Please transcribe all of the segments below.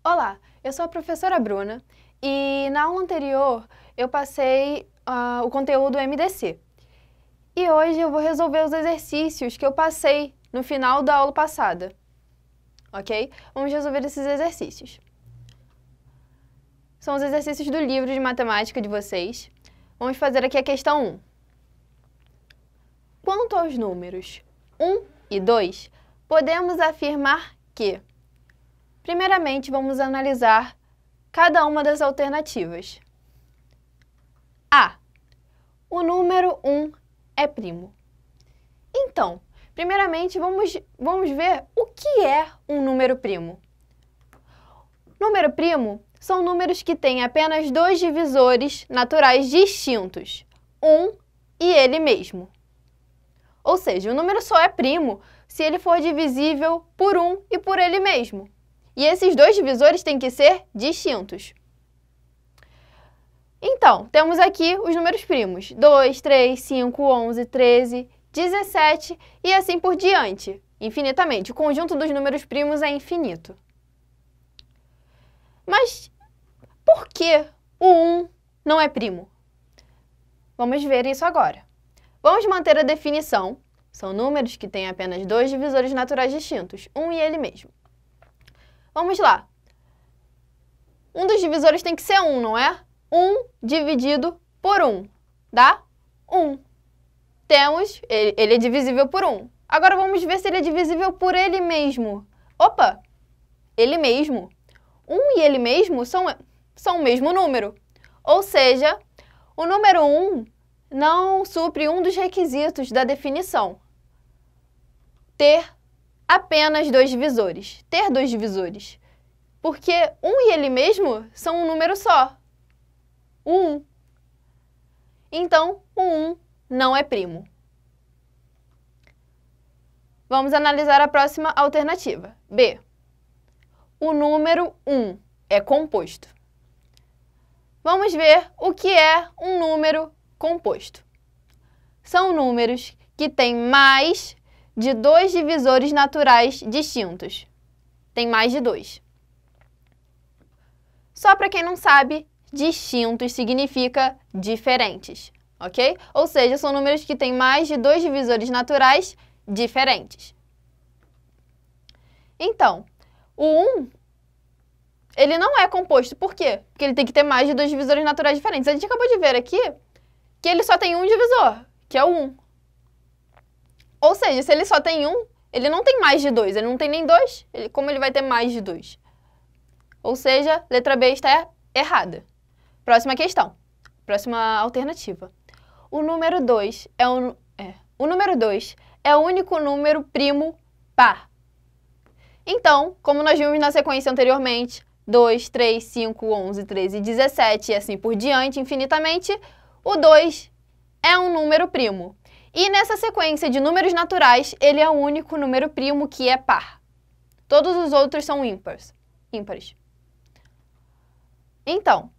Olá, eu sou a professora Bruna e na aula anterior eu passei o conteúdo MDC. E hoje eu vou resolver os exercícios que eu passei no final da aula passada, ok? Vamos resolver esses exercícios. São os exercícios do livro de matemática de vocês. Vamos fazer aqui a questão 1. Quanto aos números 1 e 2, podemos afirmar que... Primeiramente, vamos analisar cada uma das alternativas. A. O número 1 é primo. Então, primeiramente, vamos ver o que é um número primo. Número primo são números que têm apenas dois divisores naturais distintos, 1 e ele mesmo. Ou seja, o número só é primo se ele for divisível por 1 e por ele mesmo. E esses dois divisores têm que ser distintos. Então, temos aqui os números primos. 2, 3, 5, 11, 13, 17 e assim por diante, infinitamente. O conjunto dos números primos é infinito. Mas por que o 1 não é primo? Vamos ver isso agora. Vamos manter a definição. São números que têm apenas dois divisores naturais distintos, 1 e ele mesmo. Vamos lá. Um dos divisores tem que ser 1, não é? 1 dividido por 1 dá 1. Temos, ele é divisível por 1. Agora vamos ver se ele é divisível por ele mesmo. Opa! Ele mesmo. 1 e ele mesmo são o mesmo número. Ou seja, o número 1 não supre um dos requisitos da definição. Ter apenas dois divisores. Ter dois divisores. Porque 1 e ele mesmo são um número só. O 1. Então, o 1 não é primo. Vamos analisar a próxima alternativa. B. O número 1 é composto. Vamos ver o que é um número composto. São números que têm mais de dois divisores naturais distintos. Tem mais de dois. Só para quem não sabe, distintos significa diferentes, ok? Ou seja, são números que têm mais de dois divisores naturais diferentes. Então, o 1, ele não é composto. Por quê? Porque ele tem que ter mais de dois divisores naturais diferentes. A gente acabou de ver aqui que ele só tem um divisor, que é o 1. Ou seja, se ele só tem 1, ele não tem mais de 2, ele não tem nem 2, como ele vai ter mais de 2? Ou seja, letra B está errada. Próxima questão, próxima alternativa. O número 2 é o único número primo par. Então, como nós vimos na sequência anteriormente, 2, 3, 5, 11, 13, 17 e assim por diante, infinitamente, o 2 é um número primo. E nessa sequência de números naturais, ele é o único número primo que é par. Todos os outros são ímpares. Então,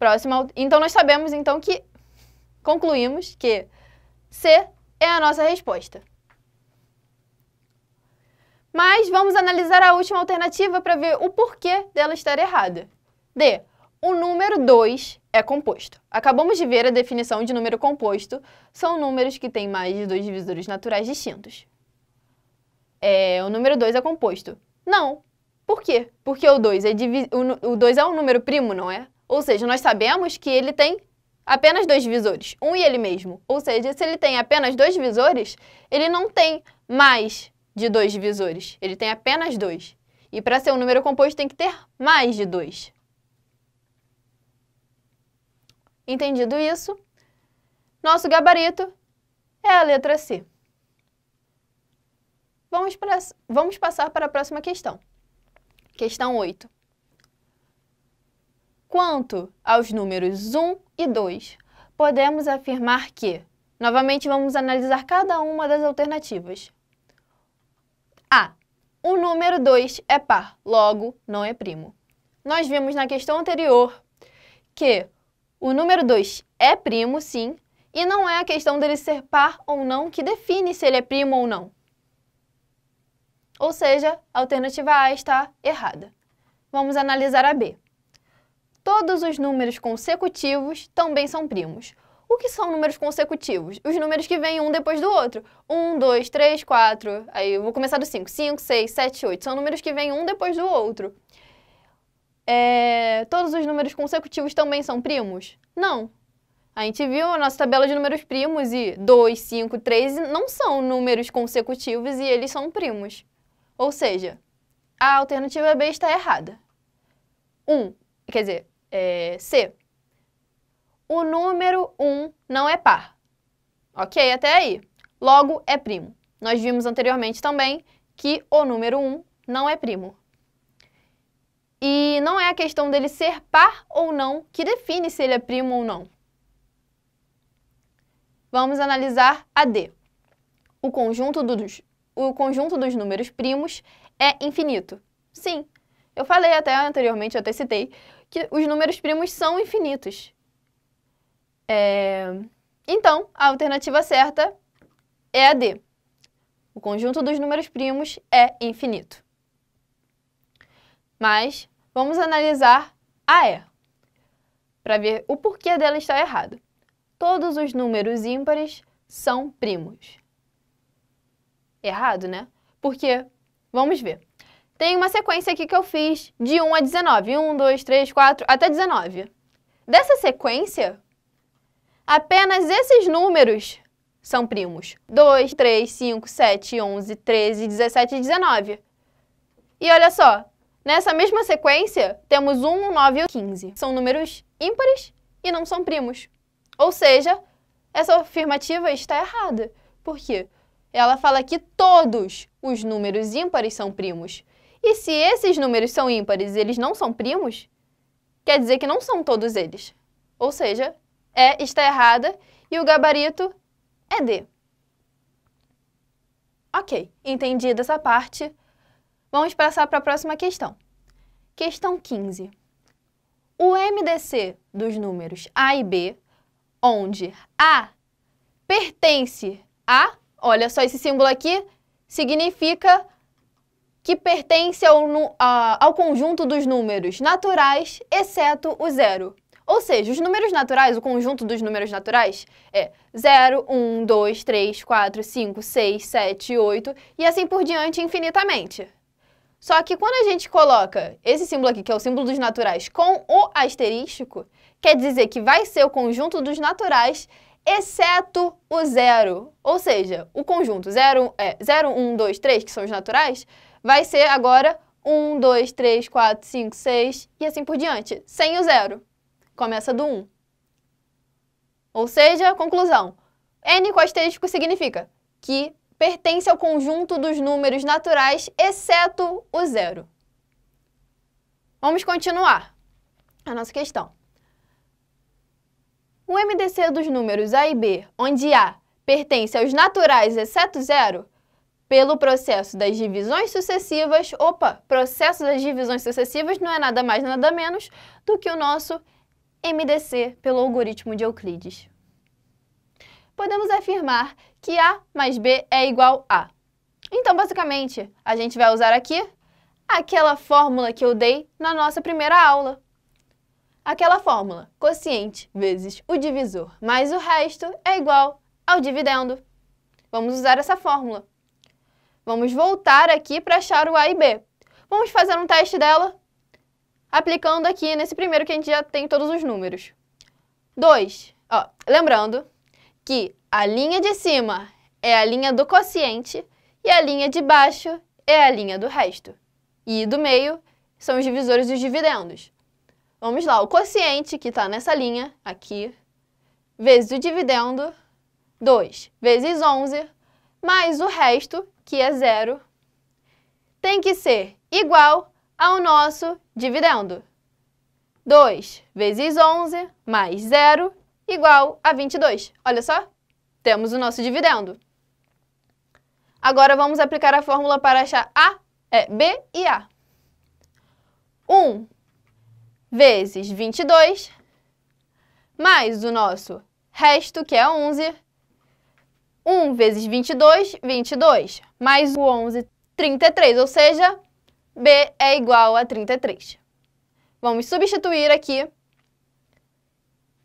nós sabemos que concluímos que C é a nossa resposta. Mas vamos analisar a última alternativa para ver o porquê dela estar errada. D. O número 2 é composto. Acabamos de ver a definição de número composto. São números que têm mais de dois divisores naturais distintos. O número 2 é composto. Não. Por quê? Porque o 2 é um número primo, não é? Ou seja, nós sabemos que ele tem apenas dois divisores, 1 e ele mesmo. Ou seja, se ele tem apenas dois divisores, ele não tem mais de dois divisores. Ele tem apenas 2. E para ser um número composto tem que ter mais de 2. Entendido isso, nosso gabarito é a letra C. Vamos passar para a próxima questão. Questão 8. Quanto aos números 1 e 2, podemos afirmar que... Novamente, vamos analisar cada uma das alternativas. A. O número 2 é par, logo não é primo. Nós vimos na questão anterior que o número 2 é primo, sim, e não é a questão dele ser par ou não que define se ele é primo ou não. Ou seja, a alternativa A está errada. Vamos analisar a B. Todos os números consecutivos também são primos. O que são números consecutivos? Os números que vêm um depois do outro. 1, 2, 3, 4. Aí eu vou começar do 5. 5, 6, 7, 8. São números que vêm um depois do outro. Todos os números consecutivos também são primos? Não. A gente viu a nossa tabela de números primos e 2, 5, 3 não são números consecutivos e eles são primos. Ou seja, a alternativa B está errada. C. O número 1 não é par. Ok, até aí. Logo, é primo. Nós vimos anteriormente também que o número 1 não é primo. E não é a questão dele ser par ou não que define se ele é primo ou não. Vamos analisar a D. O conjunto dos números primos é infinito. Sim, eu falei até anteriormente, eu até citei, que os números primos são infinitos. Então, a alternativa certa é a D. O conjunto dos números primos é infinito. Mas vamos analisar a E, para ver o porquê dela estar errado. Todos os números ímpares são primos. Errado, né? Porque, vamos ver. Tem uma sequência aqui que eu fiz de 1 a 19. 1, 2, 3, 4, até 19. Dessa sequência, apenas esses números são primos. 2, 3, 5, 7, 11, 13, 17 e 19. E olha só, nessa mesma sequência, temos 1, 9 e 15. São números ímpares e não são primos. Ou seja, essa afirmativa está errada. Por quê? Ela fala que todos os números ímpares são primos. E se esses números são ímpares e eles não são primos, quer dizer que não são todos eles. Ou seja, E está errada e o gabarito é D. Ok, entendida essa parte, vamos passar para a próxima questão. Questão 15. O MDC dos números A e B, onde A pertence a, olha só esse símbolo aqui, significa que pertence ao conjunto dos números naturais, exceto o zero. Ou seja, os números naturais, o conjunto dos números naturais é 0, 1, 2, 3, 4, 5, 6, 7, 8 e assim por diante infinitamente. Só que quando a gente coloca esse símbolo aqui, que é o símbolo dos naturais, com o asterístico, quer dizer que vai ser o conjunto dos naturais, exceto o zero. Ou seja, o conjunto 0, 1, 2, 3, que são os naturais, vai ser agora 1, 2, 3, 4, 5, 6 e assim por diante, sem o zero. Começa do 1. Ou seja, conclusão, N com asterístico significa que pertence ao conjunto dos números naturais, exceto o zero. Vamos continuar a nossa questão. O MDC dos números A e B, onde A pertence aos naturais, exceto zero, pelo processo das divisões sucessivas, processo das divisões sucessivas não é nada mais, nada menos do que o nosso MDC pelo algoritmo de Euclides. Podemos afirmar que A mais B é igual a. Então, basicamente, a gente vai usar aqui aquela fórmula que eu dei na nossa primeira aula. Aquela fórmula, quociente vezes o divisor mais o resto é igual ao dividendo. Vamos usar essa fórmula. Vamos voltar aqui para achar o A e B. Vamos fazer um teste dela, aplicando aqui nesse primeiro que a gente já tem todos os números. 2. Lembrando que a linha de cima é a linha do quociente e a linha de baixo é a linha do resto. E do meio são os divisores e os dividendos. Vamos lá, o quociente, que está nessa linha, aqui, vezes o dividendo, 2 vezes 11, mais o resto, que é 0, tem que ser igual ao nosso dividendo. 2 vezes 11 mais 0 igual a 22. Olha só, temos o nosso dividendo. Agora vamos aplicar a fórmula para achar B e A. 1 vezes 22 mais o nosso resto, que é 11. 1 vezes 22, 22, mais o 11, 33, ou seja, B é igual a 33. Vamos substituir aqui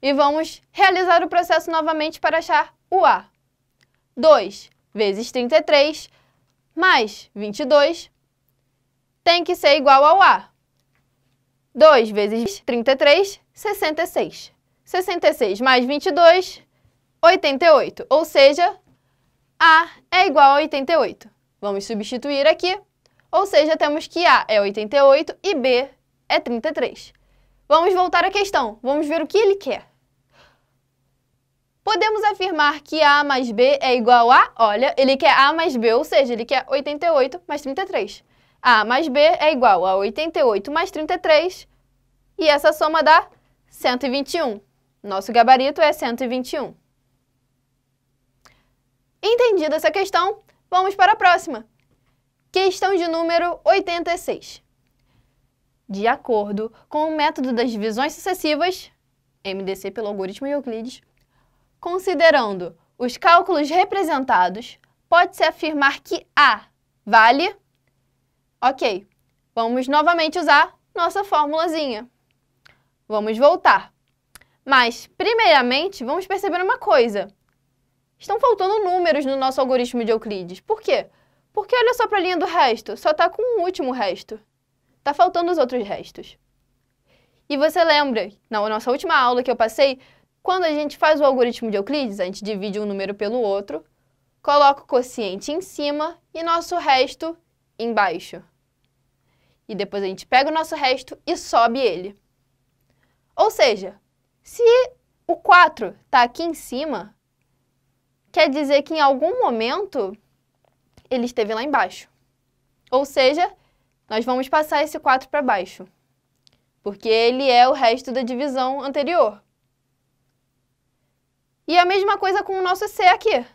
e vamos realizar o processo novamente para achar o A. 2 vezes 33 mais 22 tem que ser igual ao A. 2 vezes 33, 66. 66 mais 22, 88. Ou seja, A é igual a 88. Vamos substituir aqui. Ou seja, temos que A é 88 e B é 33. Vamos voltar à questão. Vamos ver o que ele quer. Podemos afirmar que A mais B é igual a... Olha, ele quer A mais B, ou seja, ele quer 88 mais 33. A mais B é igual a 88 mais 33 e essa soma dá 121. Nosso gabarito é 121. Entendida essa questão, vamos para a próxima. Questão de número 86. De acordo com o método das divisões sucessivas, MDC pelo algoritmo de Euclides, considerando os cálculos representados, pode-se afirmar que A vale... Ok, vamos novamente usar nossa formulazinha. Vamos voltar. Mas, primeiramente, vamos perceber uma coisa. Estão faltando números no nosso algoritmo de Euclides. Por quê? Porque olha só para a linha do resto, só está com um último resto. Está faltando os outros restos. E você lembra, na nossa última aula que eu passei, quando a gente faz o algoritmo de Euclides, a gente divide um número pelo outro, coloca o quociente em cima e nosso resto embaixo. E depois a gente pega o nosso resto e sobe ele. Ou seja, se o 4 está aqui em cima, quer dizer que em algum momento ele esteve lá embaixo. Ou seja, nós vamos passar esse 4 para baixo, porque ele é o resto da divisão anterior. E a mesma coisa com o nosso C aqui.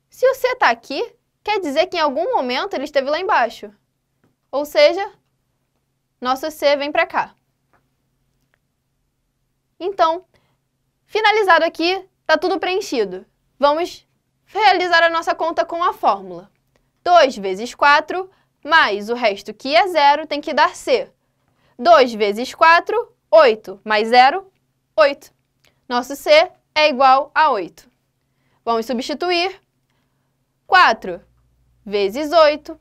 Se o C está aqui, quer dizer que em algum momento ele esteve lá embaixo. Ou seja, nosso C vem para cá. Então, finalizado aqui, está tudo preenchido. Vamos realizar a nossa conta com a fórmula. 2 vezes 4, mais o resto que é 0, tem que dar C. 2 vezes 4, 8, mais 0, 8. Nosso C é igual a 8. Vamos substituir. 4 vezes 8,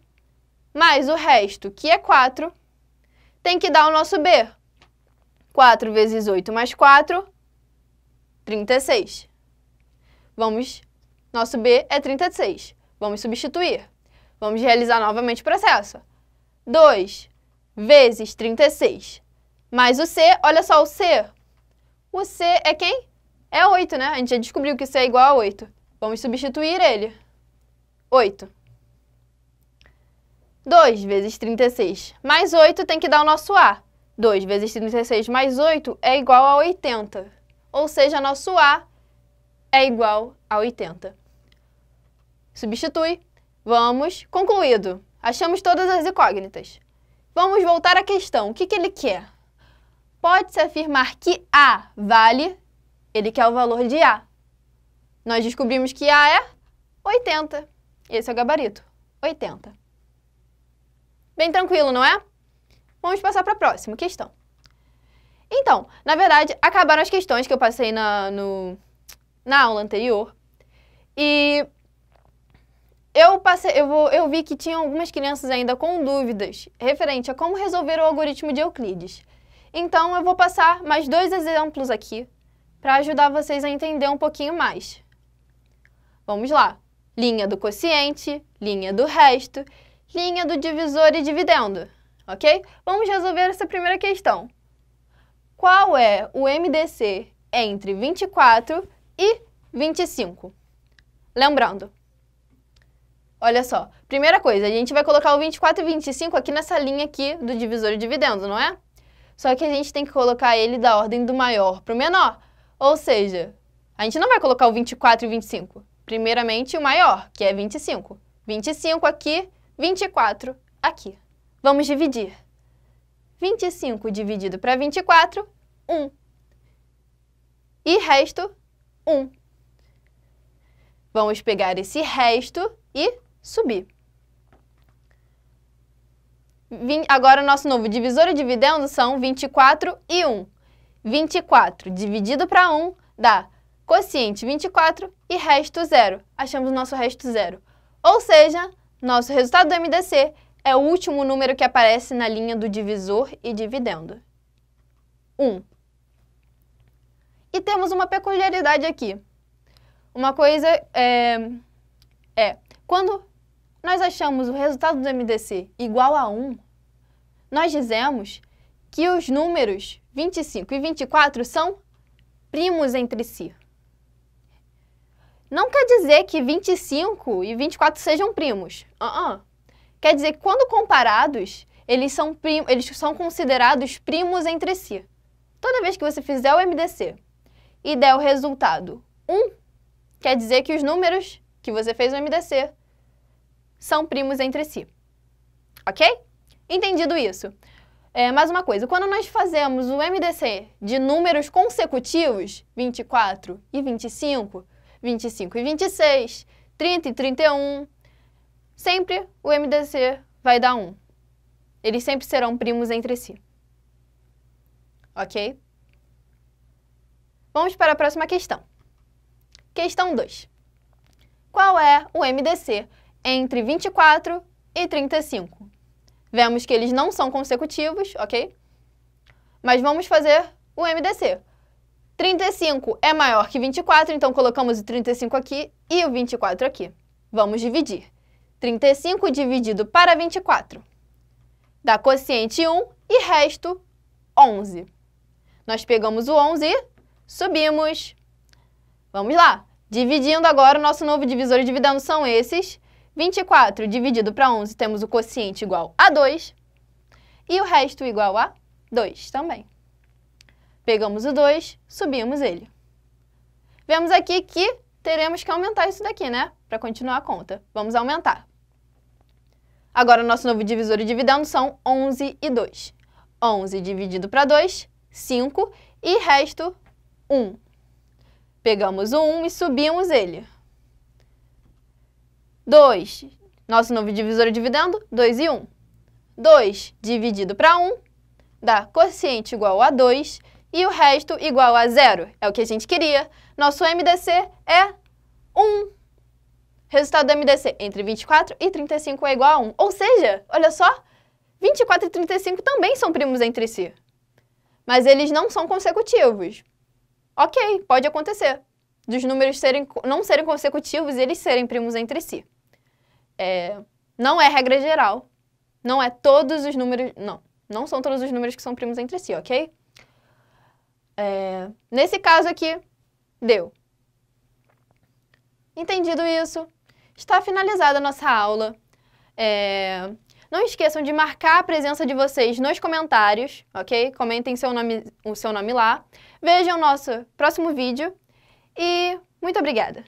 mais o resto, que é 4, tem que dar o nosso B. 4 vezes 8 mais 4, 36. Nosso B é 36. Vamos substituir. Vamos realizar novamente o processo. 2 vezes 36, mais o C, olha só o C. O C é quem? É 8, né? A gente já descobriu que C é igual a 8. Vamos substituir ele. 8. 2 vezes 36 mais 8 tem que dar o nosso A. 2 vezes 36 mais 8 é igual a 80. Ou seja, nosso A é igual a 80. Substitui. Vamos. Concluído. Achamos todas as incógnitas. Vamos voltar à questão. O que ele quer? Pode-se afirmar que A vale... Ele quer o valor de A. Nós descobrimos que A é 80. Esse é o gabarito. 80. Bem tranquilo, não é? Vamos passar para a próxima questão. Então, na verdade, acabaram as questões que eu passei na aula anterior. E eu vi que tinha algumas crianças ainda com dúvidas referente a como resolver o algoritmo de Euclides. Então, eu vou passar mais 2 exemplos aqui para ajudar vocês a entender um pouquinho mais. Vamos lá. Linha do quociente, linha do resto, linha do divisor e dividendo. Ok? Vamos resolver essa primeira questão. Qual é o MDC entre 24 e 25? Lembrando, olha só, primeira coisa, a gente vai colocar o 24 e 25 aqui nessa linha aqui do divisor e dividendo, não é? Só que a gente tem que colocar ele da ordem do maior para o menor. Ou seja, a gente não vai colocar o 24 e 25. Primeiramente o maior, que é 25. 25 aqui, 24 aqui. Vamos dividir. 25 dividido para 24, 1. E resto, 1. Vamos pegar esse resto e subir. Agora, o nosso novo divisor e dividendo são 24 e 1. 24 dividido para 1 dá quociente 24 e resto 0. Achamos o nosso resto 0. Ou seja, nosso resultado do MDC é o último número que aparece na linha do divisor e dividendo. 1. E temos uma peculiaridade aqui. Uma coisa quando nós achamos o resultado do MDC igual a 1, nós dizemos que os números 25 e 24 são primos entre si. Não quer dizer que 25 e 24 sejam primos. Quer dizer que quando comparados, eles são considerados primos entre si. Toda vez que você fizer o MDC e der o resultado 1, quer dizer que os números que você fez no MDC são primos entre si. Ok? Entendido isso. Mais uma coisa, quando nós fazemos o MDC de números consecutivos, 24 e 25, 25 e 26, 30 e 31, sempre o MDC vai dar 1. Eles sempre serão primos entre si. Ok? Vamos para a próxima questão. Questão 2. Qual é o MDC entre 24 e 35? Vemos que eles não são consecutivos, ok? Mas vamos fazer o MDC. 35 é maior que 24, então colocamos o 35 aqui e o 24 aqui. Vamos dividir. 35 dividido para 24 dá quociente 1 e resto 11. Nós pegamos o 11 e subimos. Vamos lá. Dividindo agora, o nosso novo divisor e dividendo são esses. 24 dividido para 11, temos o quociente igual a 2. E o resto igual a 2 também. Pegamos o 2, subimos ele. Vemos aqui que teremos que aumentar isso daqui, né? Para continuar a conta. Vamos aumentar. Agora, o nosso novo divisor e dividendo são 11 e 2. 11 dividido para 2, 5. E resto 1. Pegamos o 1 e subimos ele. 2. Nosso novo divisor e dividendo, 2 e 1. 2 dividido para 1 dá quociente igual a 2 e o resto igual a 0. É o que a gente queria. Nosso MDC é 1. Resultado do MDC entre 24 e 35 é igual a 1. Ou seja, olha só, 24 e 35 também são primos entre si. Mas eles não são consecutivos. Ok, pode acontecer. Dos números não serem consecutivos e eles serem primos entre si. Não é regra geral. Não é todos os números... Não são todos os números que são primos entre si, ok? Nesse caso aqui, deu. Entendido isso, está finalizada a nossa aula. Não esqueçam de marcar a presença de vocês nos comentários, ok? Comentem o seu nome lá. Vejam o nosso próximo vídeo e muito obrigada!